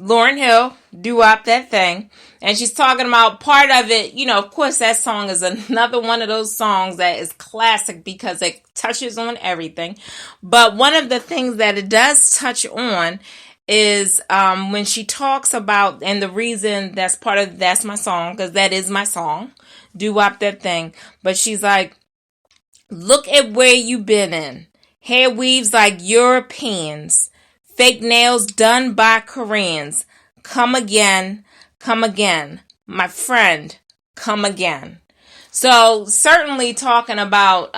Lauryn Hill, doo-wop that thing. And she's talking about part of it. Of course, that song is another one of those songs that is classic because it touches on everything. But one of the things that it does touch on is when she talks about, and the reason that's my song, because that is my song, doo-wop that thing. But she's like, look at where you've been in. Hair weaves like Europeans. Fake nails done by Koreans. Come again, my friend, come again. So certainly talking about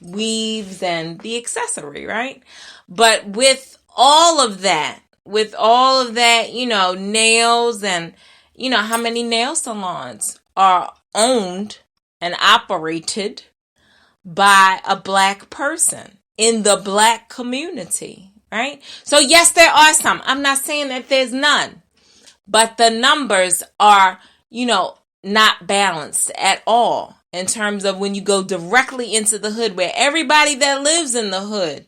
weaves and the accessory, right? But with all of that, nails and, how many nail salons are owned and operated by a black person in the black community, right? So yes, there are some. I'm not saying that there's none, but the numbers are, not balanced at all in terms of when you go directly into the hood, where everybody that lives in the hood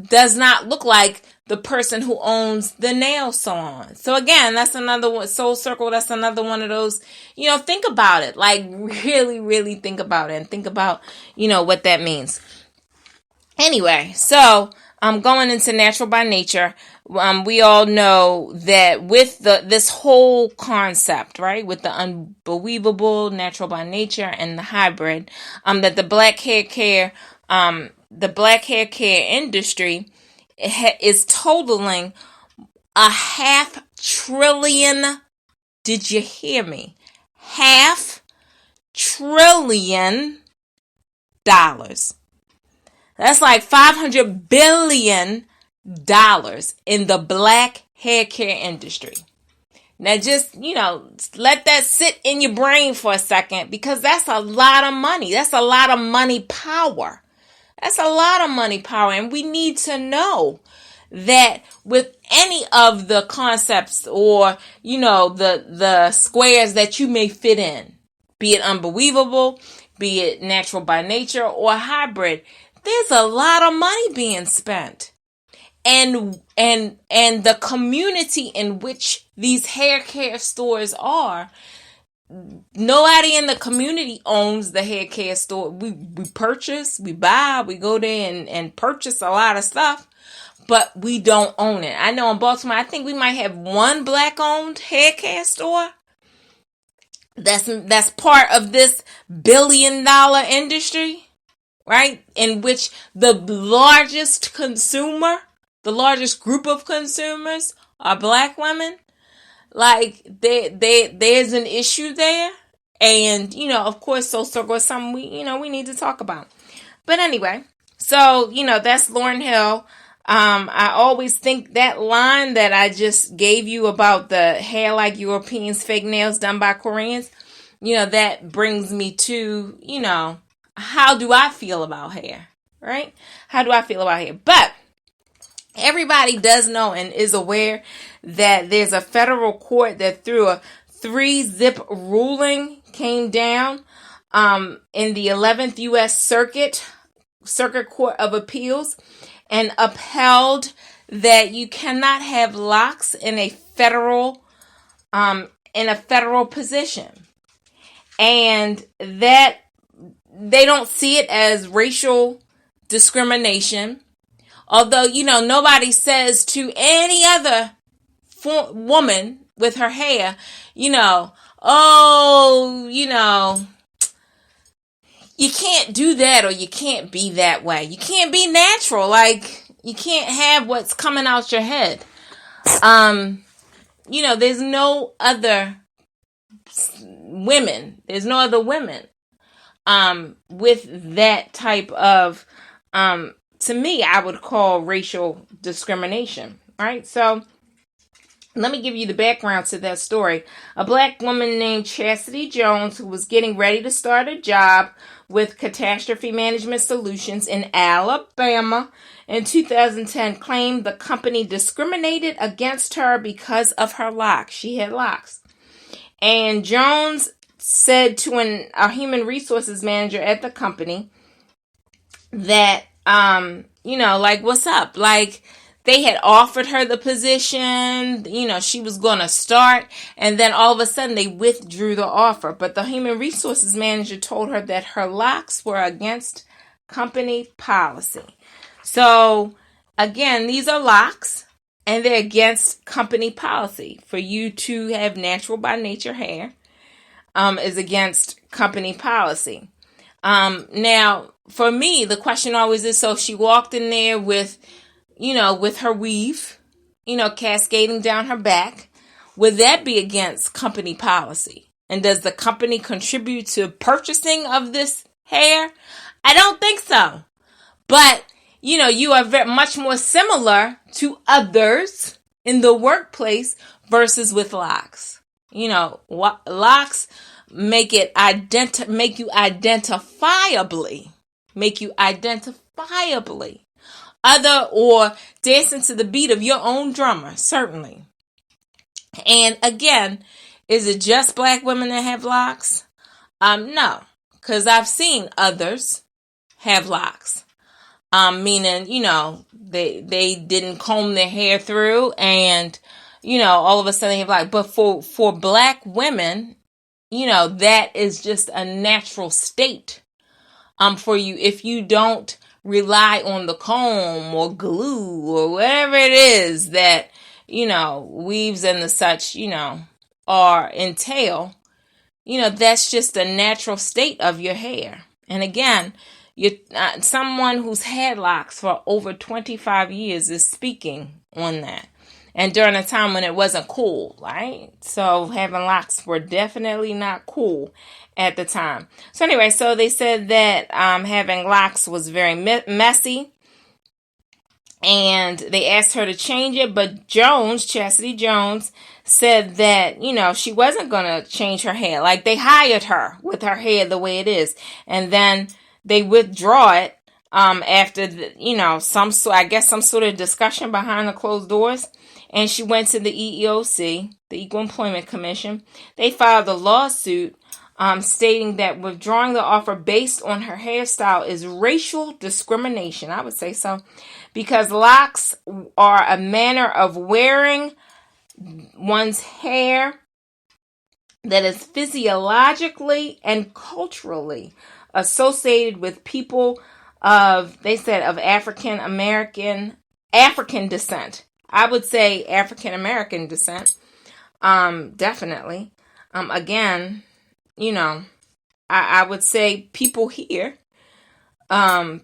does not look like the person who owns the nail salon. So again, that's another one, Soul Circle, that's another one of those, think about it, like really, really think about it and think about, what that means. Anyway, so going into Natural by Nature, we all know that with this whole concept, right, with the unbe-weavable, Natural by Nature, and the hybrid, that the black hair care industry is totaling $500 billion. Did you hear me? $500 billion. That's like $500 billion in the black hair care industry. Now just, let that sit in your brain for a second, because that's a lot of money. That's a lot of money power. That's a lot of money power. And we need to know that with any of the concepts or, the squares that you may fit in, be it unbe-weavable, be it Natural by Nature or hybrid, there's a lot of money being spent. And the community in which these hair care stores are, nobody in the community owns the hair care store. We purchase, we buy, we go there and purchase a lot of stuff, but we don't own it. I know in Baltimore, I think we might have one black owned hair care store. That's part of this $1 billion industry, right? In which the largest group of consumers are black women. Like there's an issue there, and of course, Soul Circle is something we need to talk about. But anyway, so that's Lauryn Hill. I always think that line that I just gave you about the hair like Europeans, fake nails done by Koreans, that brings me to how do I feel about hair, right? How do I feel about hair? But everybody does know and is aware that there's a federal court that threw a 3-zip ruling came down in the 11th U.S. Circuit Court of Appeals, and upheld that you cannot have locks in a federal position, and that they don't see it as racial discrimination. Although, nobody says to any other woman with her hair, oh, you can't do that, or you can't be that way. You can't be natural. Like, you can't have what's coming out your head. There's no other women. There's no other women with that type of to me, I would call racial discrimination, right? So let me give you the background to that story. A black woman named Chastity Jones, who was getting ready to start a job with Catastrophe Management Solutions in Alabama in 2010, claimed the company discriminated against her because of her locks. She had locks. And Jones said to a human resources manager at the company that, like, what's up? Like, they had offered her the position, she was going to start, and then all of a sudden they withdrew the offer. But the human resources manager told her that her locks were against company policy. So again, these are locks, and they're against company policy. For you to have natural by nature hair is against company policy. Now, for me, the question always is, so she walked in there with her weave, cascading down her back. Would that be against company policy? And does the company contribute to purchasing of this hair? I don't think so. But, you are very much more similar to others in the workplace versus with locks. Locks make you identifiably other, or dancing to the beat of your own drummer, certainly. And again, is it just black women that have locks? No, because I've seen others have locks. Meaning, they didn't comb their hair through, and all of a sudden they have locks. But for black women, that is just a natural state for you. If you don't rely on the comb or glue or whatever it is that, weaves and the such, are entail, that's just a natural state of your hair. And again, someone who's had locks for over 25 years is speaking on that. And during a time when it wasn't cool, right? So having locks were definitely not cool at the time. So anyway, so they said that having locks was very messy. And they asked her to change it. But Chastity Jones, said that, she wasn't going to change her hair. Like, they hired her with her hair the way it is. And then they withdraw it after, some sort of discussion behind the closed doors. And she went to the EEOC, the Equal Employment Commission. They filed a lawsuit stating that withdrawing the offer based on her hairstyle is racial discrimination. I would say so. Because locks are a manner of wearing one's hair that is physiologically and culturally associated with people of African descent. I would say African American descent. Definitely. Again, I would say people here,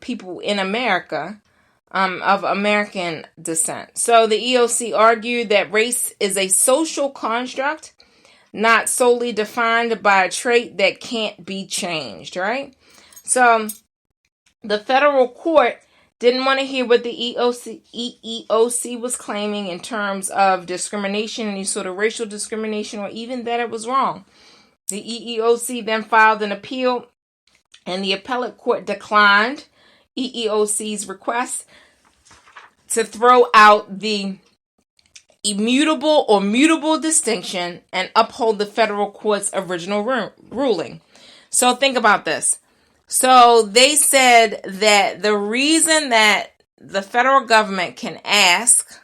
people in America, of American descent. So the EOC argued that race is a social construct, not solely defined by a trait that can't be changed, right? So the federal court didn't want to hear what the EEOC was claiming in terms of discrimination, any sort of racial discrimination, or even that it was wrong. The EEOC then filed an appeal, and the appellate court declined EEOC's request to throw out the immutable or mutable distinction and uphold the federal court's original ruling. So think about this. So they said that the reason that the federal government can ask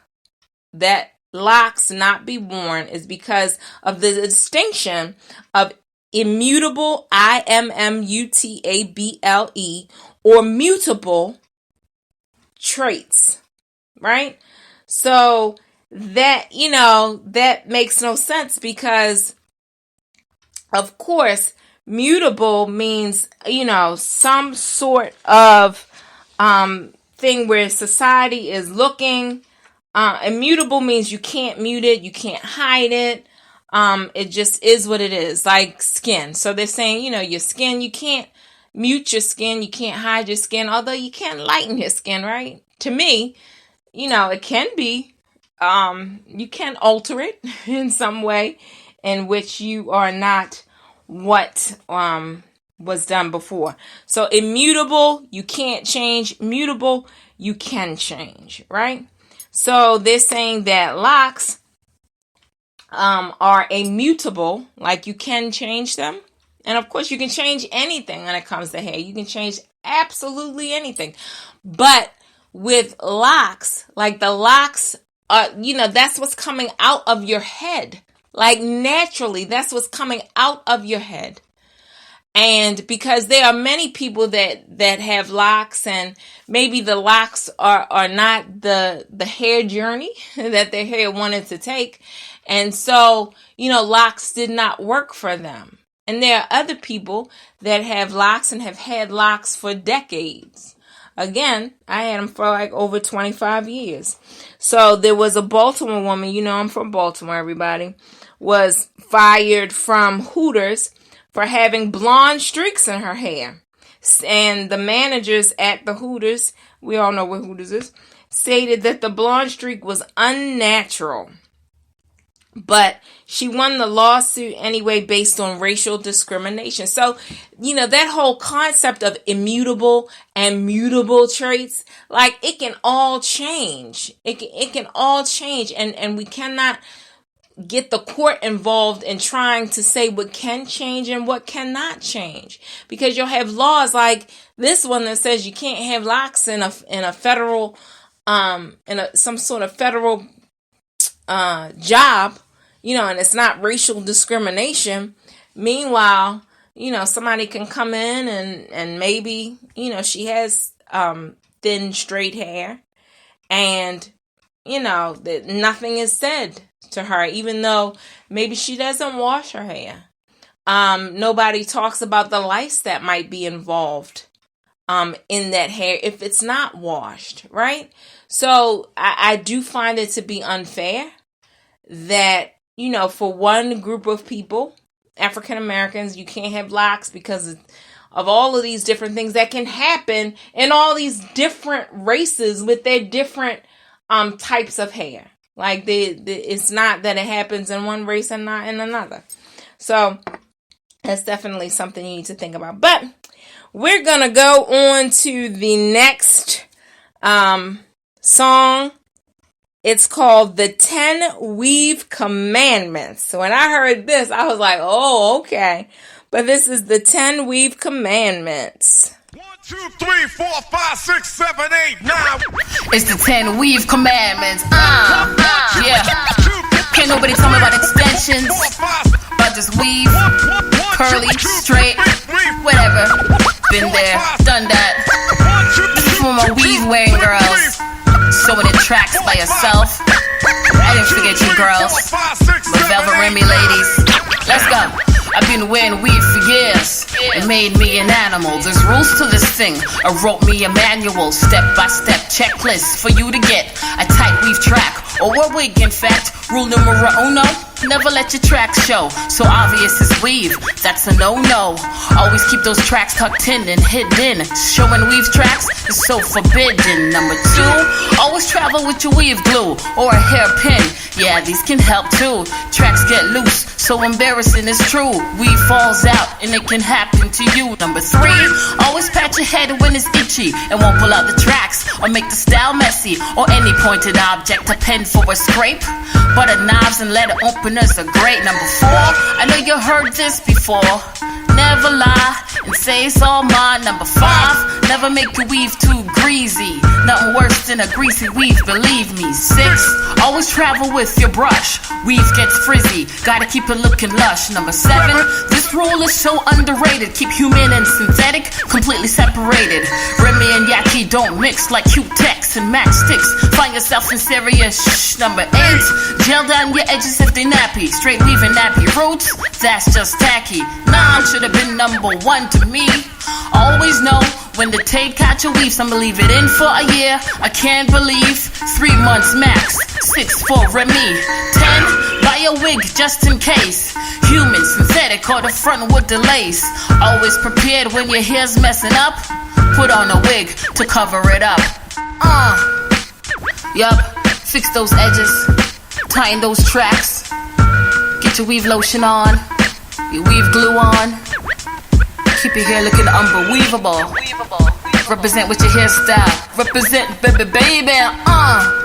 that locks not be worn is because of the distinction of immutable, IMMUTABLE, or mutable traits, right? So that, that makes no sense because, of course, mutable means, some sort of thing where society is looking. Immutable means you can't mute it, you can't hide it. It just is what it is, like skin. So they're saying, your skin, you can't mute your skin, you can't hide your skin, although you can lighten your skin, right? To me, it can be, you can alter it in some way in which you are not what was done before. So immutable, you can't change. Mutable, you can change, right? So they're saying that locks are immutable, like you can change them. And of course, you can change anything when it comes to hair. You can change absolutely anything. But with locks, like the locks are, that's what's coming out of your head. Like naturally, that's what's coming out of your head. And because there are many people that have locks, and maybe the locks are not the hair journey that their hair wanted to take. And so, locks did not work for them. And there are other people that have locks and have had locks for decades. Again, I had them for like over 25 years. So there was a Baltimore woman, I'm from Baltimore, everybody, was fired from Hooters for having blonde streaks in her hair. And the managers at the Hooters, we all know what Hooters is, stated that the blonde streak was unnatural. But she won the lawsuit anyway based on racial discrimination. So, that whole concept of immutable and mutable traits, like it can all change. It can all change. And we cannot get the court involved in trying to say what can change and what cannot change, because you'll have laws like this one that says you can't have locks in a federal some sort of federal job, and it's not racial discrimination. Meanwhile, somebody can come in and maybe she has thin straight hair, and that nothing is said to her, even though maybe she doesn't wash her hair. Nobody talks about the lice that might be involved in that hair if it's not washed, right? So I do find it to be unfair that, for one group of people, African Americans, you can't have locks because of all of these different things that can happen in all these different races with their different types of hair. Like it's not that it happens in one race and not in another. So that's definitely something you need to think about. But we're going to go on to the next song. It's called The 10 Weave Commandments. So when I heard this, I was like, oh, okay. But this is The 10 Weave Commandments. 1, 2, 3, 4, 5, 6, 7, 8, 9. It's the 10 Weave Commandments. Yeah. Can't nobody tell me about extensions. I just weave, curly, straight, whatever. Been there, done that. This is for my weave wearing girls. Showing it tracks by yourself. I didn't forget you girls. My velvet Remy ladies. Let's go. I've been wearing weave for years. It made me an animal. There's rules to this thing. I wrote me a manual, step-by-step checklist for you to get a tight weave track or a wig. In fact, rule numero uno: never let your tracks show so obvious as weave. That's a no-no. Always keep those tracks tucked in and hidden. Showing weave tracks is so forbidden. Number 2, always travel with your weave glue or a hairpin. Yeah, these can help too. Tracks get loose, so embarrassing is true. Weave falls out and it can happen to you. Number 3, always pat your head when it's itchy and won't pull out the tracks or make the style messy, or any pointed object to pen for a scrape. Butter knives and letter openers are great. Number 4, I know you heard this before. Never lie and say it's all mine. Number 5, never make your weave too greasy. Nothing worse than a greasy weave, believe me. 6, always travel with your brush. Weave gets frizzy, gotta keep it looking lush. Number 7, this rule is so underrated. Keep human and synthetic completely separated. Remy and Yaki don't mix like Q-Tex and matchsticks. Find yourself in serious shh. Number 8, gel down your edges if they nappy. Straight weaving nappy roots, that's just tacky. 9 should have been number 1 to me. Always know when to take out your weave. Some believe it in for a year, I can't believe 3 months max. 6 for Remy. 10, buy a wig just in case. Human, synthetic, or the front with the lace. Always prepared when your hair's messing up. Put on a wig to cover it up. Yup, fix those edges, tighten those tracks. Get your weave lotion on, your weave glue on. Keep your hair looking unbe-weavable. Represent with your hairstyle. Represent, baby, baby.